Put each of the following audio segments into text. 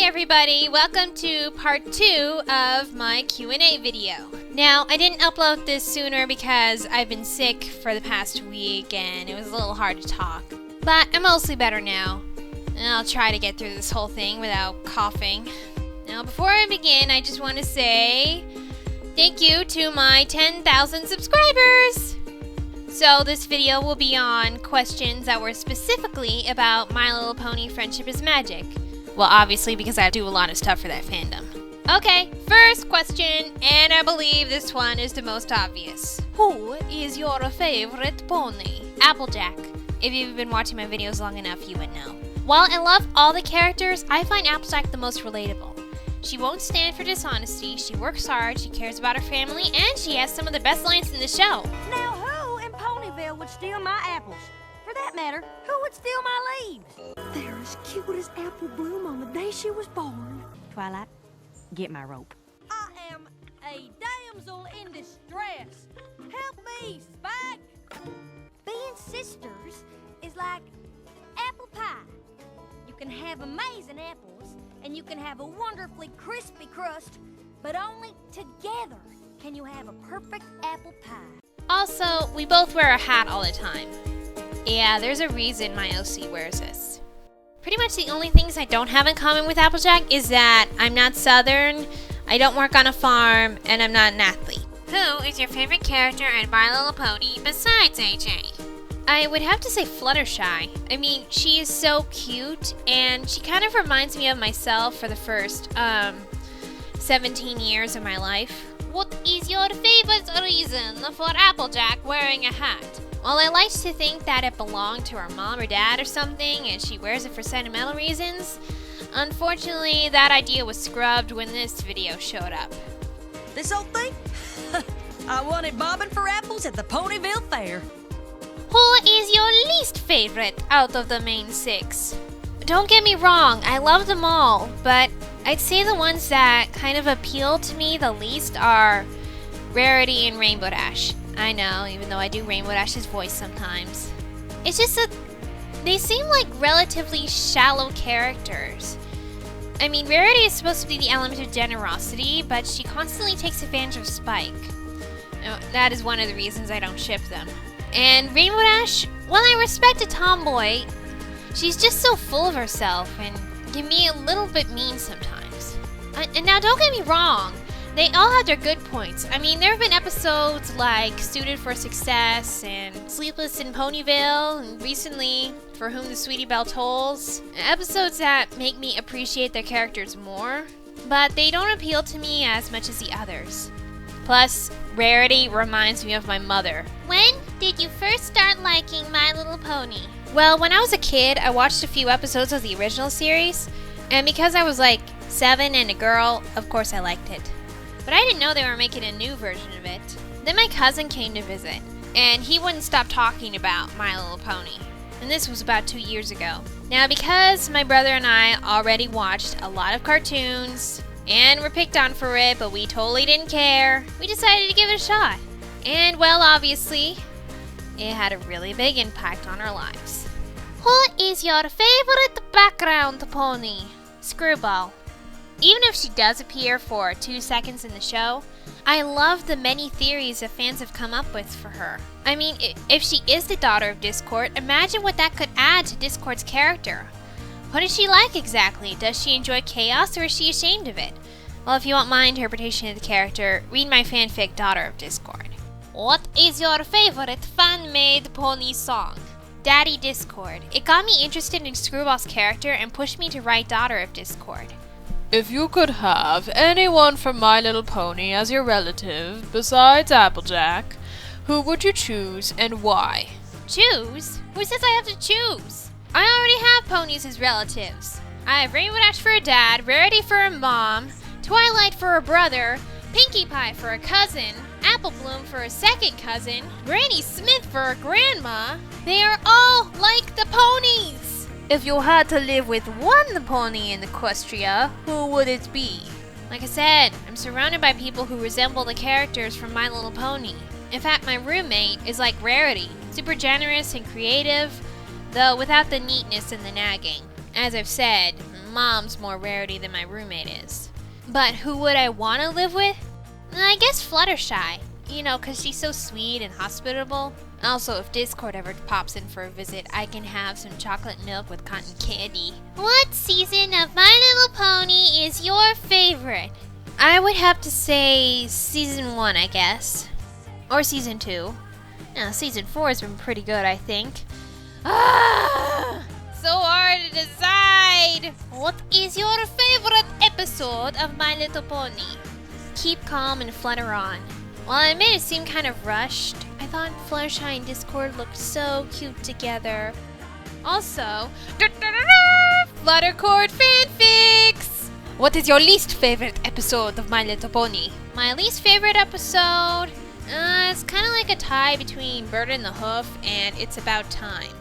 everybody, welcome to part 2 of my Q&A video. Now, I didn't upload this sooner because I've been sick for the past week and it was a little hard to talk. But I'm mostly better now, and I'll try to get through this whole thing without coughing. Now, before I begin, I just want to say thank you to my 10,000 subscribers! So this video will be on questions that were specifically about My Little Pony Friendship is Magic. Well, obviously because I do a lot of stuff for that fandom. Okay, first question, and I believe this one is the most obvious. Who is your favorite pony? Applejack. If you've been watching my videos long enough, you would know. While I love all the characters, I find Applejack the most relatable. She won't stand for dishonesty, she works hard, she cares about her family, and she has some of the best lines in the show. Now who in Ponyville would steal my apples? For that matter, who would steal my leaves? They're as cute as Apple Bloom on the day she was born. Twilight, get my rope. I am a damsel in distress. Help me, Spike! Being sisters is like apple pie. You can have amazing apples, and you can have a wonderfully crispy crust, but only together can you have a perfect apple pie. Also, we both wear a hat all the time. Yeah, there's a reason my OC wears this. Pretty much the only things I don't have in common with Applejack is that I'm not Southern, I don't work on a farm, and I'm not an athlete. Who is your favorite character in My Little Pony besides AJ? I would have to say Fluttershy. I mean, she is so cute, and she kind of reminds me of myself for the first, 17 years of my life. What is your favorite reason for Applejack wearing a hat? Well, I like to think that it belonged to her mom or dad or something, and she wears it for sentimental reasons. Unfortunately, that idea was scrubbed when this video showed up. This old thing? I wanted bobbing for apples at the Ponyville Fair. Who is your least favorite out of the main 6? Don't get me wrong, I love them all, but I'd say the ones that kind of appeal to me the least are Rarity and Rainbow Dash. I know, even though I do Rainbow Dash's voice sometimes. It's just that they seem like relatively shallow characters. I mean, Rarity is supposed to be the element of generosity, but she constantly takes advantage of Spike. That is one of the reasons I don't ship them. And Rainbow Dash, while I respect a tomboy, she's just so full of herself and can be a little bit mean sometimes. And now don't get me wrong, they all have their good points. I mean, there have been episodes like Suited for Success and Sleepless in Ponyville, and recently For Whom the Sweetie Belle Tolls. Episodes that make me appreciate their characters more, but they don't appeal to me as much as the others. Plus, Rarity reminds me of my mother. When did you first start liking My Little Pony? Well, when I was a kid, I watched a few episodes of the original series, and because I was like 7 and a girl, of course I liked it. But I didn't know they were making a new version of it. Then my cousin came to visit, and he wouldn't stop talking about My Little Pony. And this was about 2 years ago. Now, because my brother and I already watched a lot of cartoons, and were picked on for it, but we totally didn't care, we decided to give it a shot. And, well, obviously, it had a really big impact on our lives. Who is your favorite background pony? Screwball. Even if she does appear for 2 seconds in the show, I love the many theories that fans have come up with for her. I mean, if she is the daughter of Discord, imagine what that could add to Discord's character. What is she like exactly? Does she enjoy chaos or is she ashamed of it? Well, if you want my interpretation of the character, read my fanfic Daughter of Discord. What is your favorite fan-made pony song? Daddy Discord. It got me interested in Screwball's character and pushed me to write Daughter of Discord. If you could have anyone from My Little Pony as your relative besides Applejack, who would you choose and why? Choose? Who says I have to choose? I already have ponies as relatives. I have Rainbow Dash for a dad, Rarity for a mom, Twilight for a brother, Pinkie Pie for a cousin, Apple Bloom for a second cousin, Granny Smith for a grandma. They are all like the ponies! If you had to live with one pony in Equestria, who would it be? Like I said, I'm surrounded by people who resemble the characters from My Little Pony. In fact, my roommate is like Rarity, super generous and creative, though without the neatness and the nagging. As I've said, mom's more rarity than my roommate is. But who would I want to live with? I guess Fluttershy. You know, 'cause she's so sweet and hospitable. Also, if Discord ever pops in for a visit, I can have some chocolate milk with cotton candy. What season of My Little Pony is your favorite? I would have to say season 1, I guess. Or season 2. Now, season 4 has been pretty good, I think. So hard to decide! What is your favorite episode of My Little Pony? Keep calm and flutter on. While I admit it seemed kind of rushed, I thought Fluttershy and Discord looked so cute together. Also, Fluttercord fanfics! What is your least favorite episode of My Little Pony? My least favorite episode? It's kind of like a tie between Bird and the Hoof and It's About Time.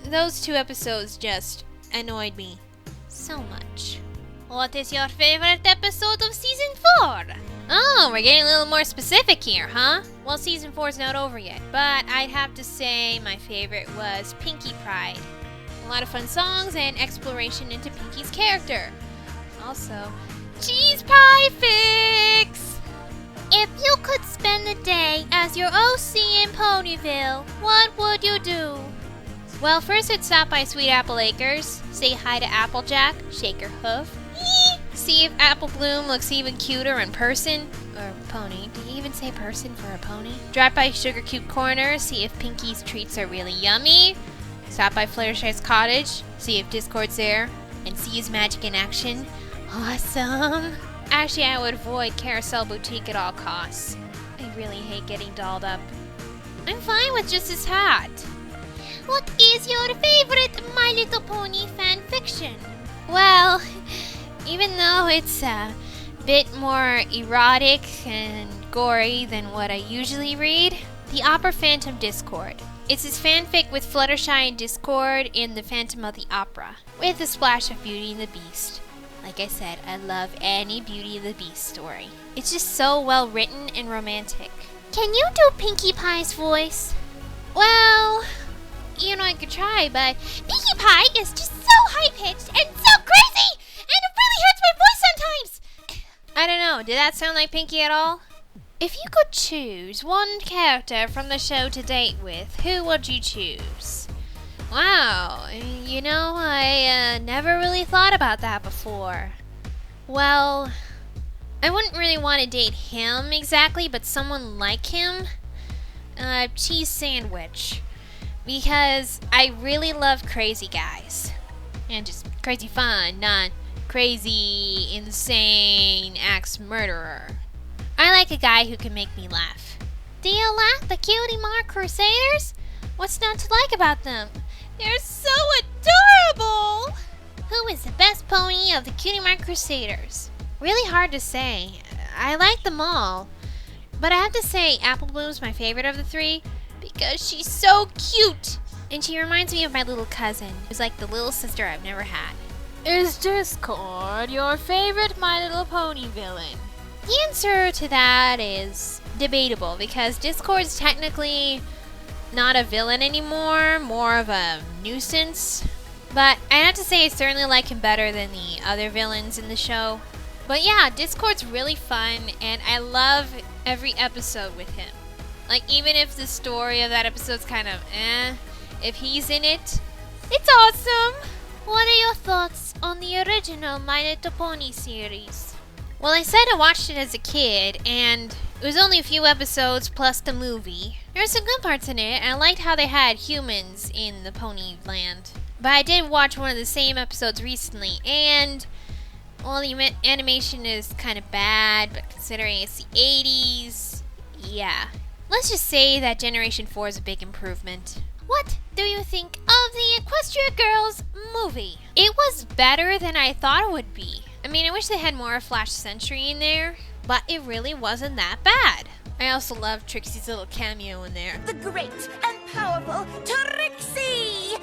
Those two episodes just annoyed me so much. What is your favorite episode of season 4? Oh, we're getting a little more specific here, huh? Well, season 4's not over yet, but I'd have to say my favorite was Pinkie Pie. A lot of fun songs and exploration into Pinkie's character. Also, cheese pie fix! If you could spend the day as your OC in Ponyville, what would you do? Well, first I'd stop by Sweet Apple Acres, say hi to Applejack, shake her hoof, see if Apple Bloom looks even cuter in person. Or pony. Do you even say person for a pony? Drop by Sugar Cube Corner, see if Pinkie's treats are really yummy. Stop by Fluttershy's cottage, see if Discord's there, and see his magic in action. Awesome! Actually, I would avoid Carousel Boutique at all costs. I really hate getting dolled up. I'm fine with just his hat. What is your favorite My Little Pony fanfiction? Well, even though it's a bit more erotic and gory than what I usually read, The Opera Phantom Discord. It's his fanfic with Fluttershy and Discord in The Phantom of the Opera, with a splash of Beauty and the Beast. Like I said, I love any Beauty and the Beast story. It's just so well written and romantic. Can you do Pinkie Pie's voice? Well, you know, I could try, but Pinkie Pie is just so high-pitched and so crazy, and it really hurts my voice sometimes. I don't know, did that sound like Pinkie at all? If you could choose one character from the show to date with, who would you choose? Wow, you know, I never really thought about that before. Well, I wouldn't really want to date him exactly, but someone like him. Cheese Sandwich. Because I really love crazy guys. And just crazy fun, not crazy, insane, axe murderer. I like a guy who can make me laugh. Do you like the Cutie Mark Crusaders? What's not to like about them? They're so adorable! Who is the best pony of the Cutie Mark Crusaders? Really hard to say. I like them all. But I have to say Apple Bloom's my favorite of the three because she's so cute. And she reminds me of my little cousin, who's like the little sister I've never had. Is Discord your favorite My Little Pony villain? The answer to that is debatable because Discord's technically not a villain anymore, more of a nuisance. But I have to say I certainly like him better than the other villains in the show. But yeah, Discord's really fun and I love every episode with him. Like even if the story of that episode's kind of if he's in it, it's awesome! What are your thoughts on the original My Little Pony series? Well, I said I watched it as a kid, and it was only a few episodes plus the movie. There were some good parts in it, and I liked how they had humans in the pony land. But I did watch one of the same episodes recently, and well, the animation is kind of bad, but considering it's the 80s, yeah. Let's just say that Generation 4 is a big improvement. What do you think of the Equestria Girls movie? It was better than I thought it would be. I mean, I wish they had more Flash Sentry in there, but it really wasn't that bad. I also love Trixie's little cameo in there. The great and powerful Trixie!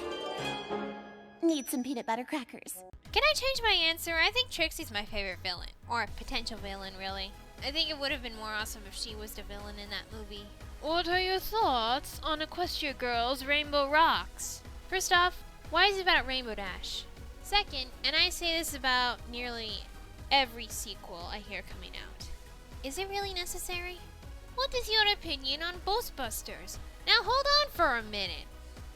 Need some peanut butter crackers. Can I change my answer? I think Trixie's my favorite villain. Or potential villain, really. I think it would have been more awesome if she was the villain in that movie. What are your thoughts on Equestria Girls Rainbow Rocks? First off, why is it about Rainbow Dash? Second, and I say this about nearly every sequel I hear coming out, is it really necessary? What is your opinion on Ghostbusters? Now hold on for a minute.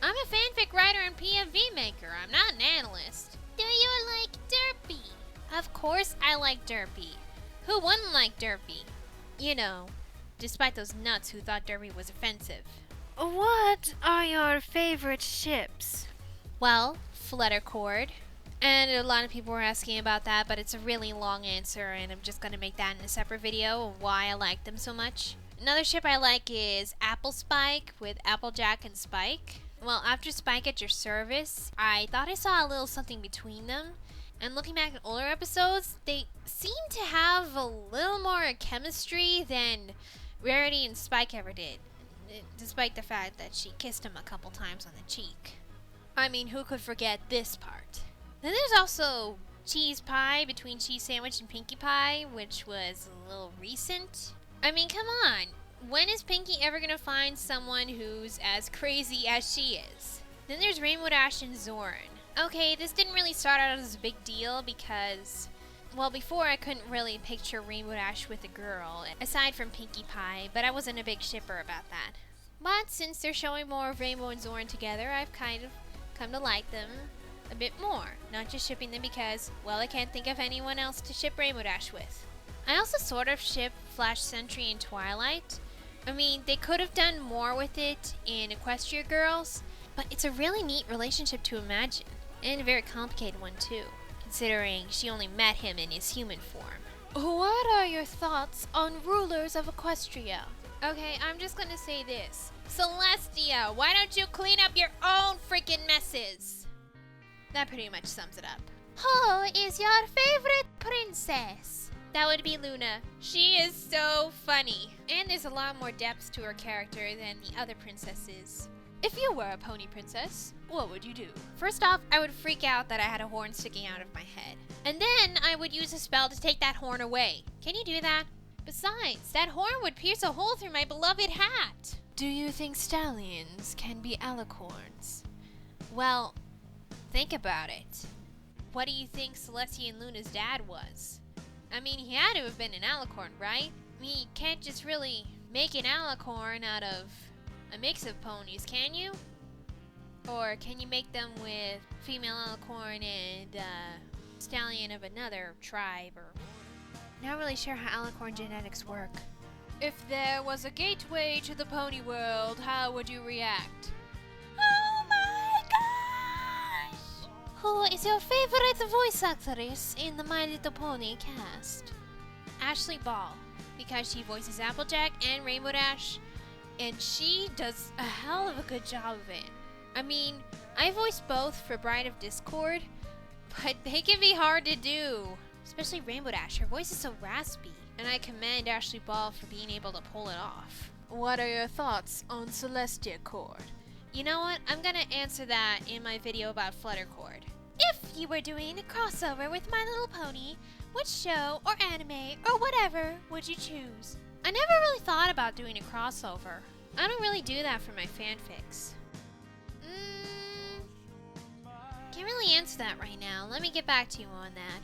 I'm a fanfic writer and PFV maker. I'm not an analyst. Do you like Derpy? Of course I like Derpy. Who wouldn't like Derpy? You know, despite those nuts who thought Derpy was offensive. What are your favorite ships? Well, Celestiacord. And a lot of people were asking about that, but it's a really long answer, and I'm just gonna make that in a separate video of why I like them so much. Another ship I like is Spike with Applejack and Spike. Well, after Spike at your service, I thought I saw a little something between them. And looking back at older episodes, they seem to have a little more chemistry than Rarity and Spike ever did. Despite the fact that she kissed him a couple times on the cheek. I mean, who could forget this part? Then there's also Cheese Pie between Cheese Sandwich and Pinkie Pie, which was a little recent. I mean, come on. When is Pinkie ever gonna find someone who's as crazy as she is? Then there's Rainbow Dash and Zoran. Okay, this didn't really start out as a big deal because, well, before I couldn't really picture Rainbow Dash with a girl, aside from Pinkie Pie, but I wasn't a big shipper about that. But since they're showing more of Rainbow and Zoran together, I've kind of come to like them a bit more. Not just shipping them because, well, I can't think of anyone else to ship Rainbow Dash with. I also sort of ship Flash Sentry and Twilight. I mean, they could have done more with it in Equestria Girls, but it's a really neat relationship to imagine. And a very complicated one too, considering she only met him in his human form. What are your thoughts on Rulers of Equestria? Okay, I'm just gonna say this. Celestia, why don't you clean up your own freaking messes? That pretty much sums it up. Who is your favorite princess? That would be Luna. She is so funny. And there's a lot more depth to her character than the other princesses. If you were a pony princess, what would you do? First off, I would freak out that I had a horn sticking out of my head. And then I would use a spell to take that horn away. Can you do that? Besides, that horn would pierce a hole through my beloved hat. Do you think stallions can be alicorns? Well, think about it. What do you think Celestia and Luna's dad was? I mean, he had to have been an alicorn, right? I mean, you can't just really make an alicorn out of a mix of ponies, can you? Or can you make them with female alicorn and stallion of another tribe? Or not really sure how alicorn genetics work. If there was a gateway to the pony world, how would you react? Oh my gosh! Who is your favorite voice actress in the My Little Pony cast? Ashley Ball, because she voices Applejack and Rainbow Dash. And she does a hell of a good job of it. I mean, I voiced both for Bride of Discord, but they can be hard to do. Especially Rainbow Dash, her voice is so raspy. And I commend Ashley Ball for being able to pull it off. What are your thoughts on Celestiacord? You know what? I'm gonna answer that in my video about Fluttercord. If you were doing a crossover with My Little Pony, which show or anime or whatever would you choose? I never really thought about doing a crossover. I don't really do that for my fanfics. Can't really answer that right now. Let me get back to you on that.